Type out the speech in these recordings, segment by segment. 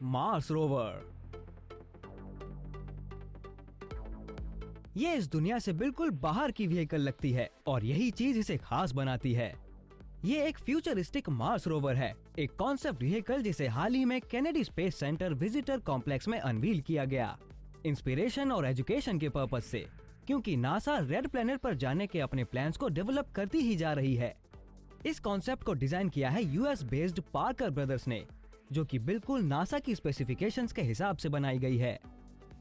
Mars rover. ये इस दुनिया से बिल्कुल बाहर की व्हीकल लगती है और यही चीज इसे खास बनाती है। ये एक फ्यूचरिस्टिक मार्स रोवर है, एक कॉन्सेप्ट व्हीकल जिसे हाल ही में Kennedy space centre visitor complex में अनवील किया गया, इंस्पिरेशन और एजुकेशन के पर्पज से, क्योंकि नासा रेड प्लेनेट पर जाने के अपने प्लान्स को डेवलप करती ही जा रही है। इस कॉन्सेप्ट को डिजाइन किया है यूएस बेस्ड पार्कर ब्रदर्स ने, जो कि बिल्कुल नासा की स्पेसिफिकेशंस के हिसाब से बनाई गई है।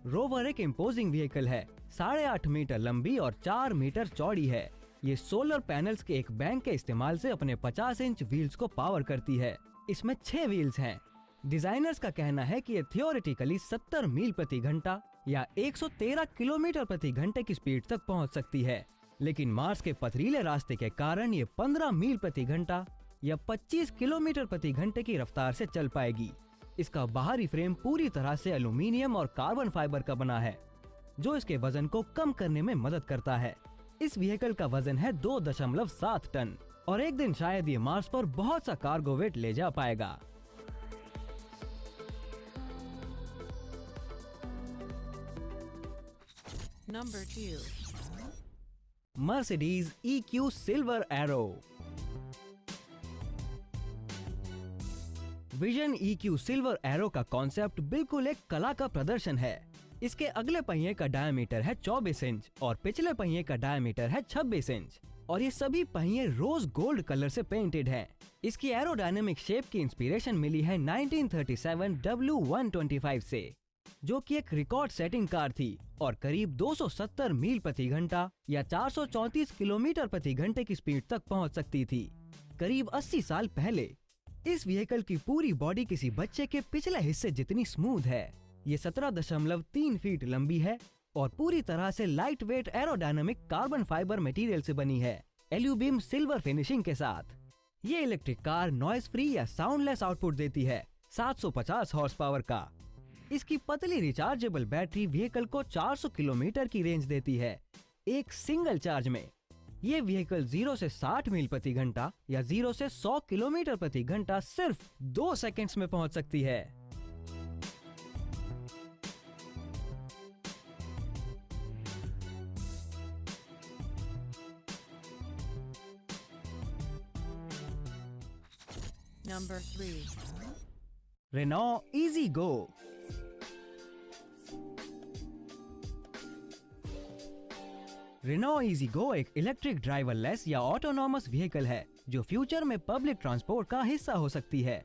रोवर एक इम्पोजिंग व्हीकल है, 8.5 मीटर लंबी और 4 मीटर चौड़ी है। ये सोलर पैनल्स के एक बैंक के इस्तेमाल से अपने 50 इंच व्हील्स को पावर करती है। इसमें 6 व्हील्स हैं। डिजाइनर्स का कहना है कि ये थियोरेटिकली 70 मील प्रति घंटा या 113 किलोमीटर प्रति घंटे की स्पीड तक पहुंच सकती है, लेकिन मार्स के पथरीले रास्ते के कारण ये 15 मील प्रति घंटा या 25 किलोमीटर प्रति घंटे की रफ्तार से चल पाएगी। इसका बाहरी फ्रेम पूरी तरह से एल्यूमिनियम और कार्बन फाइबर का बना है, जो इसके वजन को कम करने में मदद करता है। इस व्हीकल का वजन है 2.7 टन और एक दिन शायद ये मार्स पर बहुत सा कार्गो वेट ले जा पाएगा। Number 2. Mercedes EQ silver arrow. Vision EQ silver arrow का कॉन्सेप्ट बिल्कुल एक कला का प्रदर्शन है। इसके अगले पहिए का डायमीटर है 24 इंच और पिछले पहिए का डायमीटर है 26 इंच और ये सभी पहिए रोज गोल्ड कलर से पेंटेड हैं। इसकी एरोडायनेमिक शेप की इंस्पिरेशन मिली है 1937 W125 से, जो कि एक रिकॉर्ड सेटिंग कार थी और करीब 270 मील प्रति घंटा या 434 किलोमीटर प्रति घंटे की स्पीड तक पहुंच सकती थी। करीब 80 साल पहले इस व्हीकल की पूरी बॉडी किसी बच्चे के पिछले हिस्से जितनी स्मूथ है। ये 17.3 फीट लंबी है और पूरी तरह से light weight aerodynamic carbon fibre material से बनी है, एल्यूबीम सिल्वर फिनिशिंग के साथ। ये इलेक्ट्रिक कार नॉइज फ्री या साउंडलेस आउटपुट देती है 750 हॉर्स पावर का। इसकी पतली रिचार्जेबल बैटरी व्हीकल को 400 किलोमीटर की रेंज देती है एक सिंगल चार्ज में। ये व्हीकल 0 से 60 मील प्रति घंटा या 0 से 100 किलोमीटर प्रति घंटा सिर्फ 2 सेकंड्स में पहुंच सकती है। Number 3. Renault easy go. Renault easy go एक इलेक्ट्रिक ड्राइवरलेस या ऑटोनॉमस व्हीकल है जो फ्यूचर में पब्लिक ट्रांसपोर्ट का हिस्सा हो सकती है।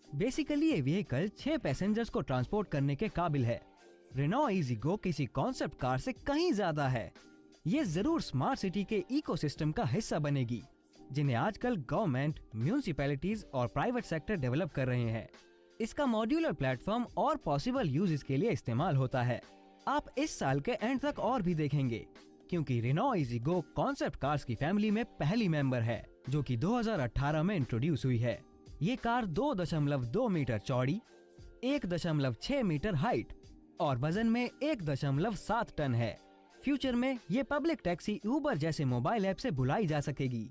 बेसिकली ये व्हीकल 6 पैसेंजर्स को ट्रांसपोर्ट करने के काबिल है। रेनॉ इजी गो किसी कॉन्सेप्ट कार से कहीं ज्यादा है। ये जरूर स्मार्ट सिटी के इकोसिस्टम का हिस्सा बनेगी, जिन्हें आजकल गवर्नमेंट, म्यूनिसिपैलिटीज और प्राइवेट सेक्टर डेवलप कर रहे हैं। इसका मॉड्यूलर प्लेटफॉर्म और पॉसिबल यूजेस के लिए इस्तेमाल होता है। आप इस साल के एंड तक और भी देखेंगे, क्योंकि Renault easy go concept cars की फैमिली में पहली मेंबर है, जो कि 2018 में इंट्रोड्यूस हुई है। ये कार 2.2 मीटर चौड़ी, 1.6 मीटर हाइट और वजन में 1.7 टन है। फ्यूचर में ये पब्लिक टैक्सी उबर जैसे मोबाइल ऐप से बुलाई जा सकेगी।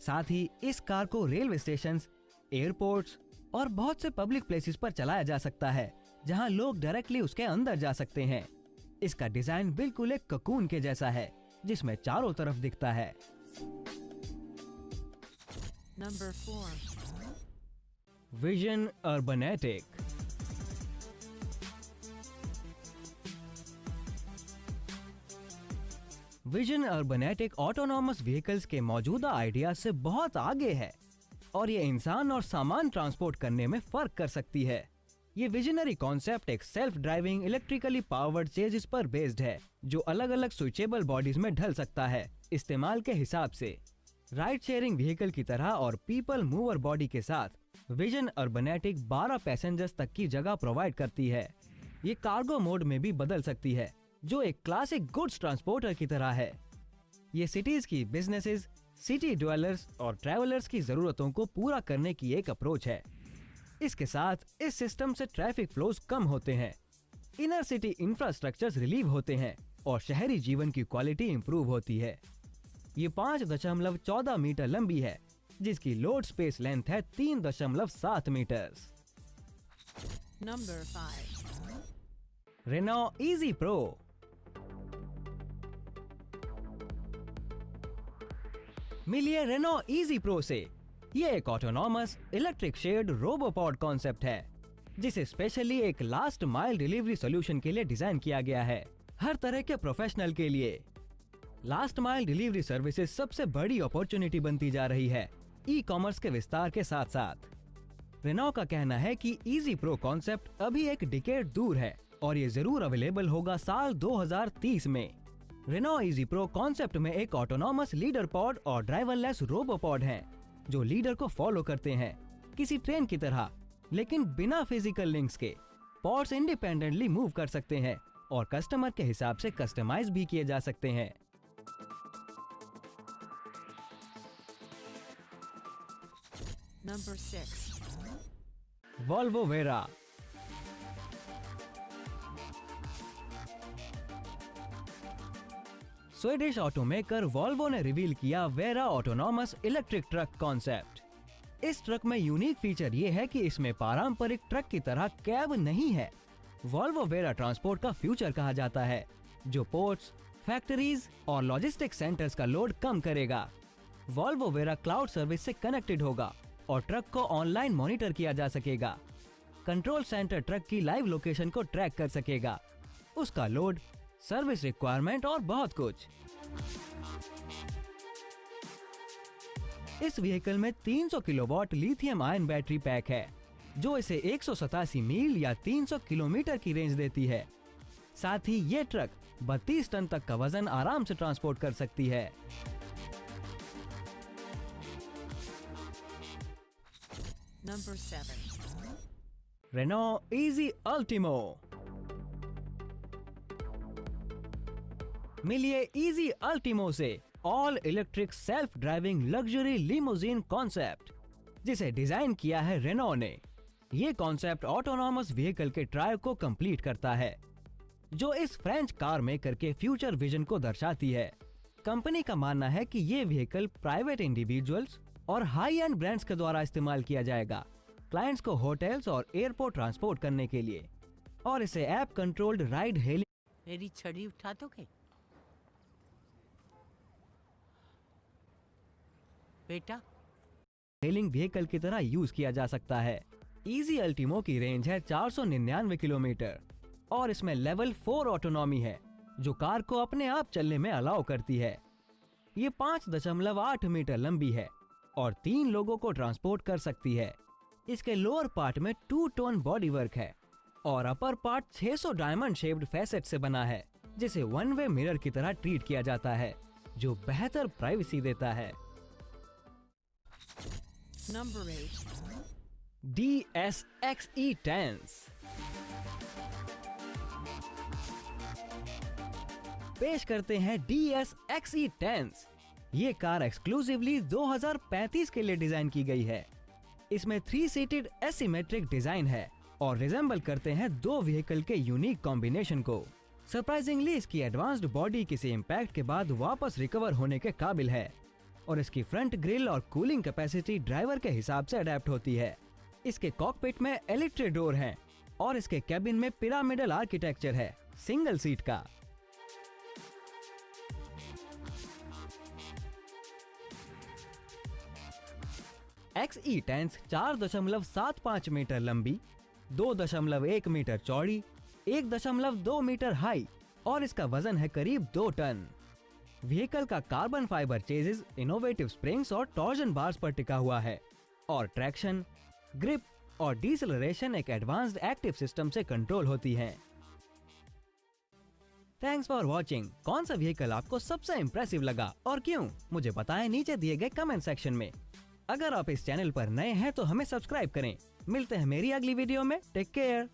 साथ ही इस कार को रेलवे स्टेशंस, एयरपोर्ट्स और बहुत से पब्लिक प्लेसेस पर चलाया जा सकता है, जहां लोग डायरेक्टली उसके अंदर जा सकते हैं। इसका डिजाइन बिल्कुल एक ककून के जैसा है, जिसमें चारों तरफ दिखता है। Number 4. Vision urbanetic. Vision urbanetic autonomous vehicles के मौजूदा आइडिया से बहुत आगे है और ये इंसान और सामान ट्रांसपोर्ट करने में फर्क कर सकती है। ये विजनरी कॉन्सेप्ट एक self driving electrically powered chassis पर बेस्ड है, जो अलग अलग स्विचेबल बॉडीज में ढल सकता है इस्तेमाल के हिसाब से। राइड शेयरिंग व्हीकल की तरह और पीपल मूवर बॉडी के साथ विजन अर्बनेटिक 12 पैसेंजर्स तक की जगह प्रोवाइड करती है। ये कार्गो मोड में भी बदल सकती है, जो एक क्लासिक गुड्स ट्रांसपोर्टर की तरह है। ये सिटीज की बिजनेसेस, सिटी ड्वेलर्स और ट्रैवलर्स की जरूरतों को पूरा करने की एक अप्रोच है। इसके साथ इस सिस्टम से ट्रैफिक फ्लोज कम होते हैं, इनर सिटी इंफ्रास्ट्रक्चर्स रिलीव होते हैं और शहरी जीवन की क्वालिटी इंप्रूव होती है। ये 5.14 मीटर लंबी है, जिसकी लोड स्पेस लेंथ है 3.7 metre. Number 5. Renault Easy Pro। मिलिए रेनो इजी प्रो से। ये एक autonomous electric shared robopod concept है, जिसे स्पेशली एक लास्ट माइल डिलीवरी सॉल्यूशन के लिए डिजाइन किया गया है, हर तरह के प्रोफेशनल के लिए। लास्ट माइल डिलीवरी सर्विसेज सबसे बड़ी अपॉर्चुनिटी बनती जा रही है ई कॉमर्स के विस्तार के साथ साथ। रेनो का कहना है कि इजी प्रो कॉन्सेप्ट अभी एक डिकेड दूर है और ये जरूर अवेलेबल होगा साल 2030 में। रेनो इजी प्रो कॉन्सेप्ट में एक ऑटोनॉमस लीडर पॉड और ड्राइवरलेस रोबोपॉड हैं, जो लीडर को फॉलो करते हैं किसी ट्रेन की तरह, लेकिन बिना फिजिकल लिंक्स के। पॉड्स इंडिपेंडेंटली मूव कर सकते हैं और कस्टमर के हिसाब से कस्टमाइज भी किए जा सकते हैं। Number 6. Volvo vera. Swedish automaker Volvo ने रिवील किया vera autonomous electric truck concept. इस ट्रक में यूनिक फीचर ये है कि इसमें पारंपरिक ट्रक की तरह कैब नहीं है। वॉल्वो वेरा ट्रांसपोर्ट का फ्यूचर कहा जाता है, जो पोर्ट्स, फैक्ट्रीज और लॉजिस्टिक सेंटर्स का लोड कम करेगा। वॉल्वो वेरा क्लाउड सर्विस से कनेक्टेड होगा और ट्रक को ऑनलाइन मॉनिटर किया जा सकेगा। कंट्रोल सेंटर ट्रक की लाइव लोकेशन को ट्रैक कर सकेगा, उसका लोड, सर्विस रिक्वायरमेंट और बहुत कुछ। इस व्हीकल में 300 kilowatt lithium ion battery pack है, जो इसे 187 मील या 300 किलोमीटर की रेंज देती है। साथ ही ये ट्रक 32 टन तक का वजन आराम से ट्रांसपोर्ट कर सकती है। Number 7. Renault EZ Ultimo. मिलिए इजी अल्टीमो से all electric self driving luxury limousine concept, जिसे डिजाइन किया है रेनो ने। ये कॉन्सेप्ट ऑटोनॉमस व्हीकल के ड्राइव को कंप्लीट करता है, जो इस फ्रेंच कार मेकर के फ्यूचर विजन को दर्शाती है। कंपनी का मानना है कि ये व्हीकल प्राइवेट इंडिविजुअल्स और हाई एंड ब्रांड्स के द्वारा इस्तेमाल किया जाएगा, क्लाइंट्स को होटल्स और एयरपोर्ट ट्रांसपोर्ट करने के लिए, और इसे ऐप कंट्रोल्ड राइड हेलिंग मेरी छड़ी उठा दोगे बेटा? व्हीकल की तरह यूज किया जा सकता है। इजी अल्टीमो की रेंज है 499 किलोमीटर और इसमें लेवल 4 ऑटोनॉमी है, जो कार को अपने आप चलने में अलाउ करती है। ये 5.8 मीटर लंबी है और 3 लोगों को ट्रांसपोर्ट कर सकती है। इसके लोअर पार्ट में 2 टोन बॉडी वर्क है और upper part 600 diamond shaped facet से बना है, जिसे वन वे मिरर की तरह ट्रीट किया जाता है, जो बेहतर प्राइवेसी देता है। Number 8. DSXE Tense। पेश करते हैं DSXE Tense। ये कार एक्सक्लूसिवली 2035 के लिए डिजाइन की गई है। इसमें 3 सीटेड एसिमेट्रिक डिजाइन है और रिजेंबल करते हैं 2 व्हीकल के यूनिक कॉम्बिनेशन को। सरप्राइजिंगली इसकी एडवांस्ड बॉडी किसी इम्पैक्ट के बाद वापस रिकवर होने के काबिल है और इसकी फ्रंट ग्रिल और कूलिंग कैपेसिटी ड्राइवर के हिसाब से अडेप्ट होती है। इसके कॉकपिट में इलेक्ट्रिक डोर हैं और इसके कैबिन में पिरामिडल आर्किटेक्चर है, सिंगल सीट का। XE Tense 4.75 मीटर लंबी, 2.1 मीटर चौड़ी, 1.2 मीटर हाई और इसका वजन है करीब 2 टन। व्हीकल का carbon fibre chassis innovative springs और टॉर्जन बार्स पर टिका हुआ है और ट्रैक्शन, ग्रिप और डिसेलरेशन एक एडवांस्ड एक्टिव सिस्टम से कंट्रोल होती है। Thanks for watching. कौन सा व्हीकल आपको सबसे इम्प्रेसिव लगा और क्यों, मुझे बताएं नीचे दिए गए कमेंट सेक्शन में। अगर आप इस चैनल पर नए हैं तो हमें सब्सक्राइब करें। मिलते हैं मेरी अगली वीडियो में। Take care.